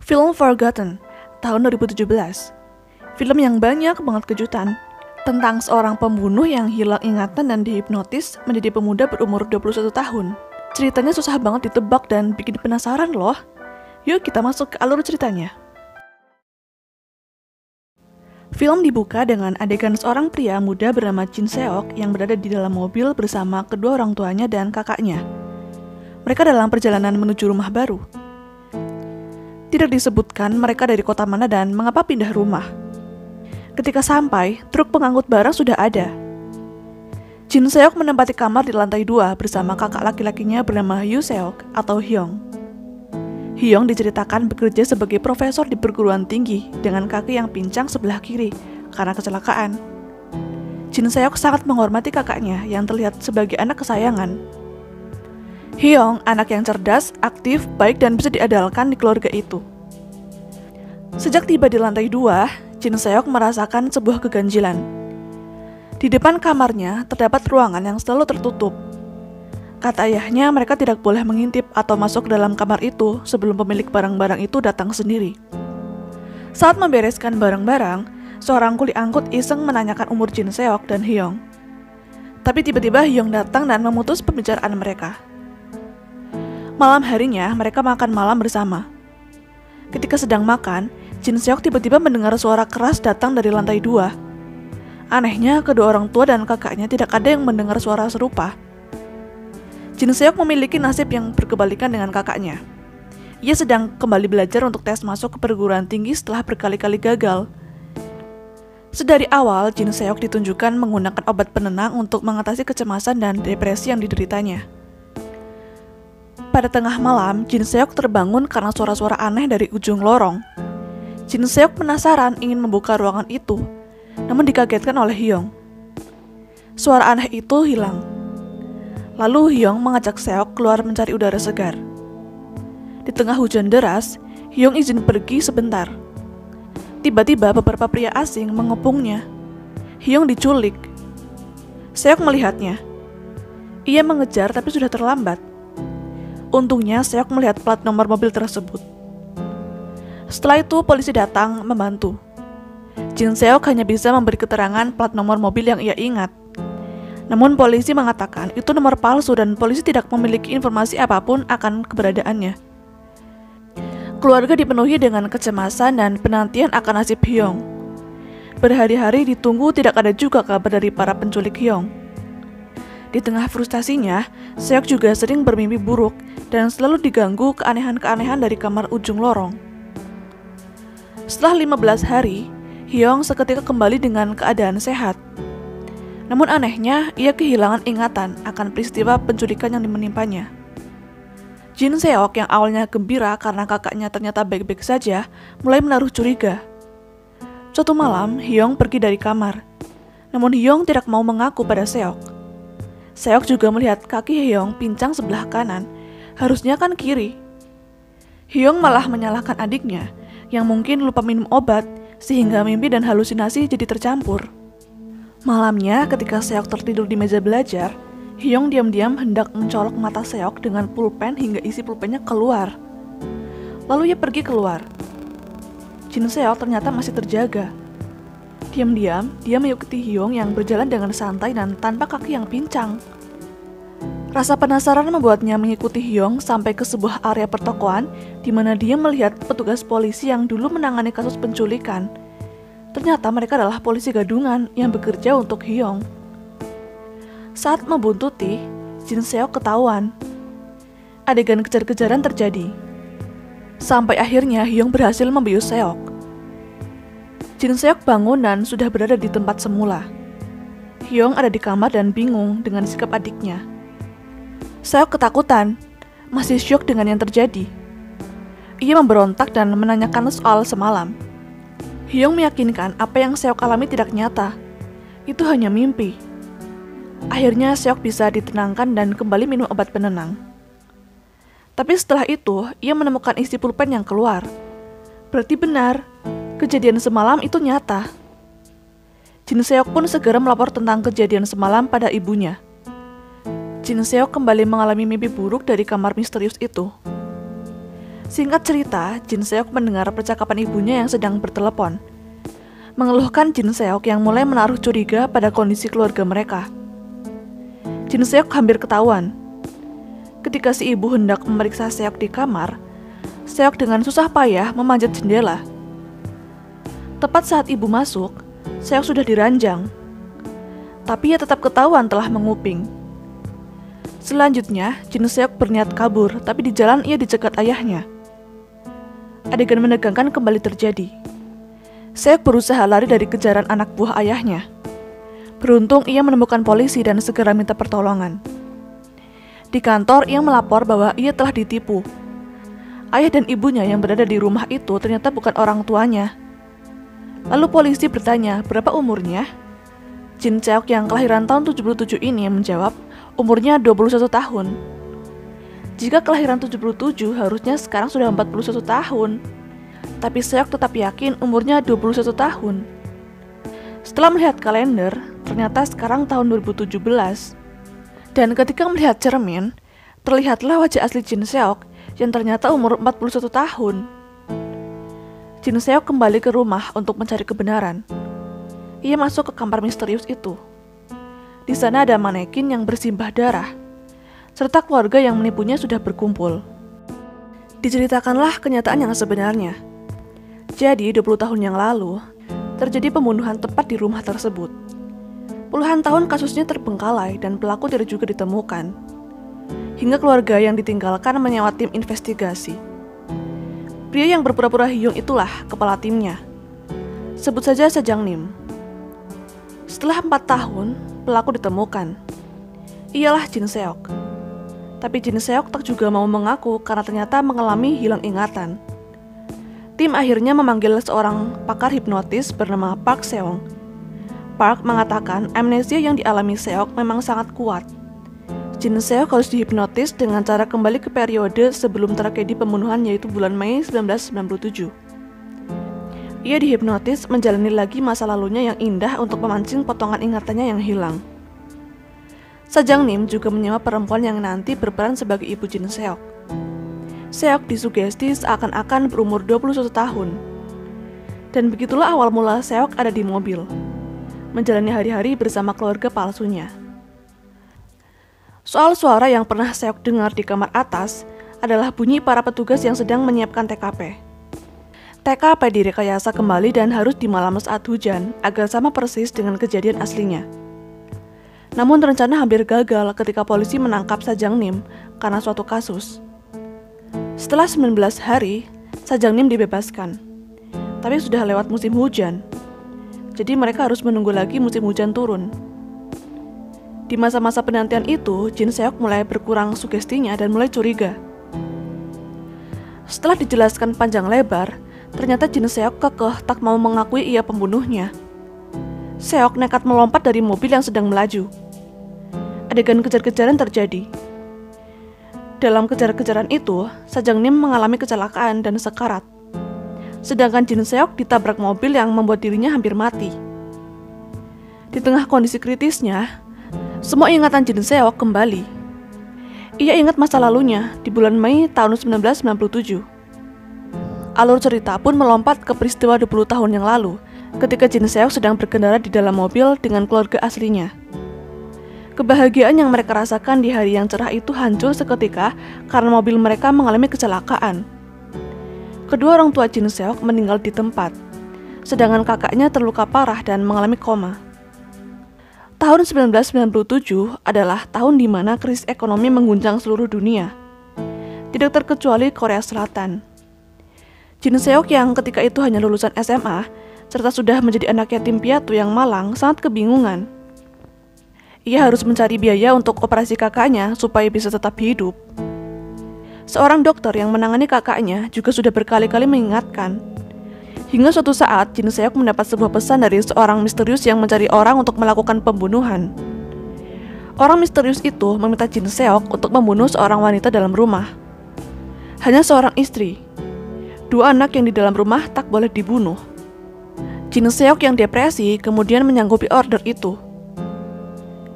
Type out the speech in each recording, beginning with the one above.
Film Forgotten, tahun 2017. Film yang banyak banget kejutan. Tentang seorang pembunuh yang hilang ingatan dan dihipnotis menjadi pemuda berumur 21 tahun. Ceritanya susah banget ditebak dan bikin penasaran loh. Yuk kita masuk ke alur ceritanya. Film dibuka dengan adegan seorang pria muda bernama Jin Seok yang berada di dalam mobil bersama kedua orang tuanya dan kakaknya. Mereka dalam perjalanan menuju rumah baru. Tidak disebutkan mereka dari kota mana dan mengapa pindah rumah. Ketika sampai, truk pengangkut barang sudah ada. Jin Seok menempati kamar di lantai 2 bersama kakak laki-lakinya bernama Hyo Seok atau Hyung. Hyung diceritakan bekerja sebagai profesor di perguruan tinggi dengan kaki yang pincang sebelah kiri karena kecelakaan. Jin Seok sangat menghormati kakaknya yang terlihat sebagai anak kesayangan. Hyung, anak yang cerdas, aktif, baik dan bisa diandalkan di keluarga itu. Sejak tiba di lantai 2, Jin Seok merasakan sebuah keganjilan. Di depan kamarnya terdapat ruangan yang selalu tertutup. Kata ayahnya mereka tidak boleh mengintip atau masuk ke dalam kamar itu sebelum pemilik barang-barang itu datang sendiri. Saat membereskan barang-barang, seorang kuli angkut iseng menanyakan umur Jin Seok dan Hyung. Tapi tiba-tiba Hyung datang dan memutus pembicaraan mereka. Malam harinya mereka makan malam bersama. Ketika sedang makan, Jin Seok tiba-tiba mendengar suara keras datang dari lantai 2. Anehnya, kedua orang tua dan kakaknya tidak ada yang mendengar suara serupa. Jin Seok memiliki nasib yang berkebalikan dengan kakaknya. Ia sedang kembali belajar untuk tes masuk ke perguruan tinggi setelah berkali-kali gagal. Sedari awal, Jin Seok ditunjukkan menggunakan obat penenang untuk mengatasi kecemasan dan depresi yang dideritanya. Pada tengah malam, Jin Seok terbangun karena suara-suara aneh dari ujung lorong. Jin Seok penasaran ingin membuka ruangan itu, namun dikagetkan oleh Hyung. Suara aneh itu hilang. Lalu Hyung mengajak Seok keluar mencari udara segar. Di tengah hujan deras, Hyung izin pergi sebentar. Tiba-tiba beberapa pria asing mengepungnya. Hyung diculik. Seok melihatnya. Ia mengejar tapi sudah terlambat. Untungnya Seok melihat plat nomor mobil tersebut. Setelah itu polisi datang membantu. Jin Seok hanya bisa memberi keterangan plat nomor mobil yang ia ingat. Namun polisi mengatakan itu nomor palsu dan polisi tidak memiliki informasi apapun akan keberadaannya. Keluarga dipenuhi dengan kecemasan dan penantian akan nasib Hyung. Berhari-hari ditunggu tidak ada juga kabar dari para penculik Hyung. Di tengah frustasinya, Seok juga sering bermimpi buruk dan selalu diganggu keanehan-keanehan dari kamar ujung lorong. Setelah 15 hari, Hyung seketika kembali dengan keadaan sehat. Namun anehnya, ia kehilangan ingatan akan peristiwa penculikan yang menimpanya. Jin Seok yang awalnya gembira karena kakaknya ternyata baik-baik saja, mulai menaruh curiga. Suatu malam, Hyung pergi dari kamar. Namun Hyung tidak mau mengaku pada Seok. Seok juga melihat kaki Hyung pincang sebelah kanan, harusnya kan kiri. Hyung malah menyalahkan adiknya, yang mungkin lupa minum obat, sehingga mimpi dan halusinasi jadi tercampur. Malamnya, ketika Seok tertidur di meja belajar, Hyung diam-diam hendak mencolok mata Seok dengan pulpen hingga isi pulpennya keluar. Lalu ia pergi keluar. Jin Seok ternyata masih terjaga. Diam-diam, dia mengikuti Hyung yang berjalan dengan santai dan tanpa kaki yang pincang. Rasa penasaran membuatnya mengikuti Hyung sampai ke sebuah area pertokoan di mana dia melihat petugas polisi yang dulu menangani kasus penculikan. Ternyata mereka adalah polisi gadungan yang bekerja untuk Hyung. Saat membuntuti, Jin Seok ketahuan. Adegan kejar-kejaran terjadi. Sampai akhirnya Hyung berhasil membius Seok. Jin Seok bangun dan sudah berada di tempat semula. Hyung ada di kamar dan bingung dengan sikap adiknya. Seok ketakutan, masih syok dengan yang terjadi. Ia memberontak dan menanyakan soal semalam. Hyung meyakinkan apa yang Seok alami tidak nyata. Itu hanya mimpi. Akhirnya Seok bisa ditenangkan dan kembali minum obat penenang. Tapi setelah itu, ia menemukan isi pulpen yang keluar. Berarti benar. Kejadian semalam itu nyata. Jin Seok pun segera melapor tentang kejadian semalam pada ibunya. Jin Seok kembali mengalami mimpi buruk dari kamar misterius itu. Singkat cerita, Jin Seok mendengar percakapan ibunya yang sedang bertelepon, mengeluhkan Jin Seok yang mulai menaruh curiga pada kondisi keluarga mereka. Jin Seok hampir ketahuan. Ketika si ibu hendak memeriksa Seok di kamar, Seok dengan susah payah memanjat jendela. Tepat saat ibu masuk, Seok sudah diranjang. Tapi ia tetap ketahuan telah menguping. Selanjutnya, Jin Seok berniat kabur, tapi di jalan ia dicegat ayahnya. Adegan menegangkan kembali terjadi. Seok berusaha lari dari kejaran anak buah ayahnya. Beruntung ia menemukan polisi dan segera minta pertolongan. Di kantor, ia melapor bahwa ia telah ditipu. Ayah dan ibunya yang berada di rumah itu ternyata bukan orang tuanya. Lalu polisi bertanya berapa umurnya. Jin Seok yang kelahiran tahun 77 ini menjawab umurnya 21 tahun. Jika kelahiran 77 harusnya sekarang sudah 41 tahun. Tapi Seok tetap yakin umurnya 21 tahun. Setelah melihat kalender, ternyata sekarang tahun 2017. Dan ketika melihat cermin, terlihatlah wajah asli Jin Seok yang ternyata umur 41 tahun. Jin Seok kembali ke rumah untuk mencari kebenaran. Ia masuk ke kamar misterius itu. Di sana ada manekin yang bersimbah darah, serta keluarga yang menipunya sudah berkumpul. Diceritakanlah kenyataan yang sebenarnya. Jadi 20 tahun yang lalu, terjadi pembunuhan tepat di rumah tersebut. Puluhan tahun kasusnya terbengkalai dan pelaku tidak juga ditemukan. Hingga keluarga yang ditinggalkan menyewa tim investigasi. Pria yang berpura-pura Hyung itulah kepala timnya. Sebut saja Sajang Nim. Setelah 4 tahun, pelaku ditemukan. Ialah Jin Seok. Tapi Jin Seok tak juga mau mengaku karena ternyata mengalami hilang ingatan. Tim akhirnya memanggil seorang pakar hipnotis bernama Park Seong. Park mengatakan amnesia yang dialami Seok memang sangat kuat. Jin Seok harus dihipnotis dengan cara kembali ke periode sebelum tragedi pembunuhan yaitu bulan Mei 1997. Ia dihipnotis menjalani lagi masa lalunya yang indah untuk memancing potongan ingatannya yang hilang. Sajang Nim juga menyewa perempuan yang nanti berperan sebagai ibu Jin Seok. Seok disugesti seakan-akan berumur 21 tahun. Dan begitulah awal mula Seok ada di mobil, menjalani hari-hari bersama keluarga palsunya. Soal suara yang pernah Seok dengar di kamar atas adalah bunyi para petugas yang sedang menyiapkan TKP. TKP direkayasa kembali dan harus di malam saat hujan agar sama persis dengan kejadian aslinya. Namun rencana hampir gagal ketika polisi menangkap Sajang Nim karena suatu kasus. Setelah 19 hari, Sajang Nim dibebaskan. Tapi sudah lewat musim hujan. Jadi mereka harus menunggu lagi musim hujan turun. Di masa-masa penantian itu, Jin Seok mulai berkurang sugestinya dan mulai curiga. Setelah dijelaskan panjang lebar, ternyata Jin Seok kekeh tak mau mengakui ia pembunuhnya. Seok nekat melompat dari mobil yang sedang melaju. Adegan kejar-kejaran terjadi. Dalam kejar-kejaran itu, Sajang Nim mengalami kecelakaan dan sekarat. Sedangkan Jin Seok ditabrak mobil yang membuat dirinya hampir mati. Di tengah kondisi kritisnya, semua ingatan Jin Seok kembali. Ia ingat masa lalunya di bulan Mei tahun 1997. Alur cerita pun melompat ke peristiwa 20 tahun yang lalu, ketika Jin Seok sedang berkendara di dalam mobil dengan keluarga aslinya. Kebahagiaan yang mereka rasakan di hari yang cerah itu hancur seketika karena mobil mereka mengalami kecelakaan. Kedua orang tua Jin Seok meninggal di tempat, sedangkan kakaknya terluka parah dan mengalami koma. Tahun 1997 adalah tahun di mana krisis ekonomi mengguncang seluruh dunia, tidak terkecuali Korea Selatan. Jin Seok yang ketika itu hanya lulusan SMA, serta sudah menjadi anak yatim piatu yang malang, sangat kebingungan. Ia harus mencari biaya untuk operasi kakaknya supaya bisa tetap hidup. Seorang dokter yang menangani kakaknya juga sudah berkali-kali mengingatkan. Hingga suatu saat, Jin Seok mendapat sebuah pesan dari seorang misterius yang mencari orang untuk melakukan pembunuhan. Orang misterius itu meminta Jin Seok untuk membunuh seorang wanita dalam rumah. Hanya seorang istri. 2 anak yang di dalam rumah tak boleh dibunuh. Jin Seok yang depresi kemudian menyanggupi order itu.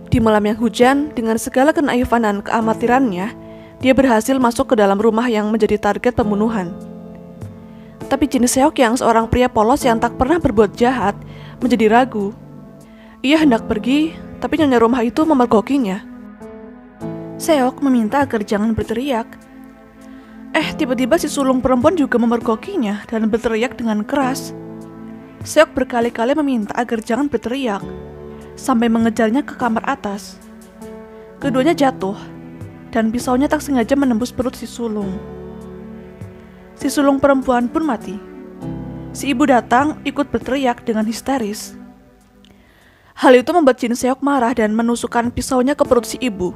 Di malam yang hujan, dengan segala kenaifan dan keamatirannya, dia berhasil masuk ke dalam rumah yang menjadi target pembunuhan. Tapi Jin Seok yang seorang pria polos yang tak pernah berbuat jahat menjadi ragu. Ia hendak pergi, tapi nyonya rumah itu memergokinya. Seok meminta agar jangan berteriak. Tiba-tiba si sulung perempuan juga memergokinya dan berteriak dengan keras. Seok berkali-kali meminta agar jangan berteriak, sampai mengejarnya ke kamar atas. Keduanya jatuh, dan pisaunya tak sengaja menembus perut si sulung. Si sulung perempuan pun mati. Si ibu datang ikut berteriak dengan histeris. Hal itu membuat Jin Seok marah dan menusukkan pisaunya ke perut si ibu.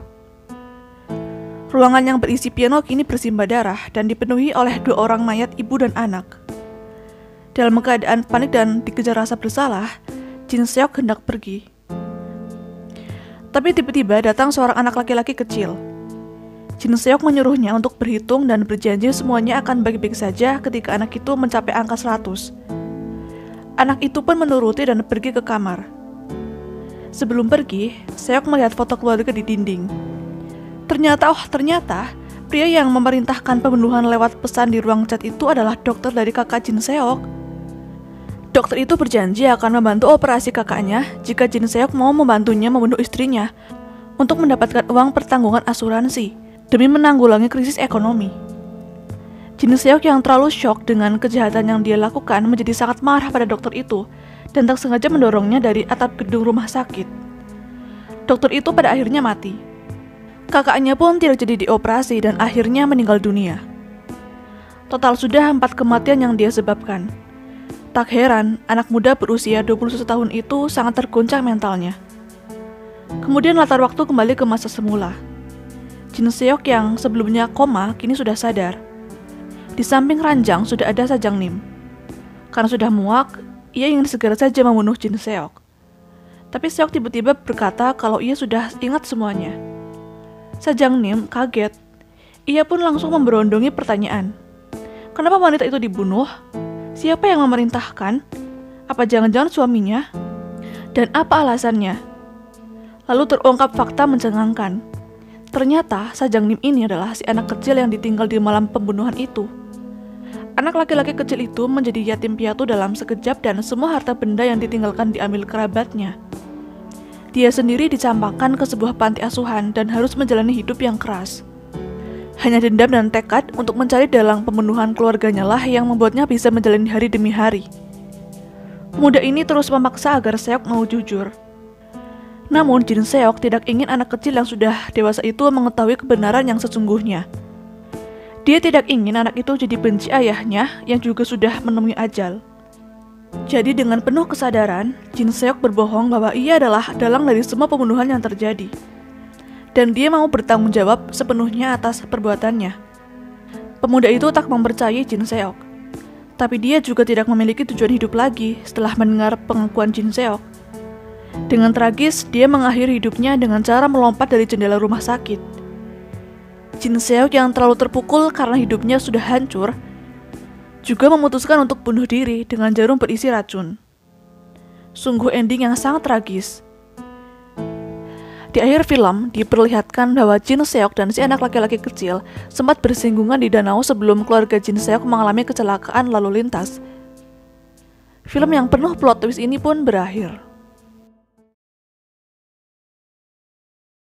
Ruangan yang berisi piano kini bersimbah darah dan dipenuhi oleh 2 orang mayat ibu dan anak. Dalam keadaan panik dan dikejar rasa bersalah, Jin Seok hendak pergi. Tapi tiba-tiba datang seorang anak laki-laki kecil. Jin Seok menyuruhnya untuk berhitung dan berjanji semuanya akan baik-baik saja ketika anak itu mencapai angka 100. Anak itu pun menuruti dan pergi ke kamar. Sebelum pergi, Seok melihat foto keluarga di dinding. Ternyata pria yang memerintahkan pembunuhan lewat pesan di ruang chat itu adalah dokter dari kakak Jin Seok. Dokter itu berjanji akan membantu operasi kakaknya jika Jin Seok mau membantunya membunuh istrinya untuk mendapatkan uang pertanggungan asuransi demi menanggulangi krisis ekonomi. Jin Seok yang terlalu syok dengan kejahatan yang dia lakukan menjadi sangat marah pada dokter itu dan tak sengaja mendorongnya dari atap gedung rumah sakit. Dokter itu pada akhirnya mati. Kakaknya pun tidak jadi dioperasi dan akhirnya meninggal dunia. Total sudah 4 kematian yang dia sebabkan. Tak heran, anak muda berusia 21 tahun itu sangat terguncang mentalnya. Kemudian latar waktu kembali ke masa semula. Jin Seok yang sebelumnya koma kini sudah sadar. Di samping ranjang sudah ada Sajang Nim. Karena sudah muak, ia ingin segera saja membunuh Jin Seok. Tapi Seok tiba-tiba berkata kalau ia sudah ingat semuanya. Sajang Nim kaget. Ia pun langsung memberondongi pertanyaan. Kenapa wanita itu dibunuh? Siapa yang memerintahkan? Apa jangan-jangan suaminya? Dan apa alasannya? Lalu terungkap fakta mencengangkan. Ternyata Sajang Nim ini adalah si anak kecil yang ditinggal di malam pembunuhan itu. Anak laki-laki kecil itu menjadi yatim piatu dalam sekejap dan semua harta benda yang ditinggalkan diambil kerabatnya. Dia sendiri dicampakkan ke sebuah panti asuhan dan harus menjalani hidup yang keras. Hanya dendam dan tekad untuk mencari dalang pembunuhan keluarganya lah yang membuatnya bisa menjalani hari demi hari. Pemuda ini terus memaksa agar Seok mau jujur. Namun Jin Seok tidak ingin anak kecil yang sudah dewasa itu mengetahui kebenaran yang sesungguhnya. Dia tidak ingin anak itu jadi benci ayahnya yang juga sudah menemui ajal. Jadi dengan penuh kesadaran, Jin Seok berbohong bahwa ia adalah dalang dari semua pembunuhan yang terjadi. Dan dia mau bertanggung jawab sepenuhnya atas perbuatannya. Pemuda itu tak mempercayai Jin Seok. Tapi dia juga tidak memiliki tujuan hidup lagi setelah mendengar pengakuan Jin Seok. Dengan tragis, dia mengakhiri hidupnya dengan cara melompat dari jendela rumah sakit. Jin Seok yang terlalu terpukul karena hidupnya sudah hancur, juga memutuskan untuk bunuh diri dengan jarum berisi racun. Sungguh ending yang sangat tragis. Di akhir film, diperlihatkan bahwa Jin Seok dan si anak laki-laki kecil sempat bersinggungan di danau sebelum keluarga Jin Seok mengalami kecelakaan lalu lintas. Film yang penuh plot twist ini pun berakhir.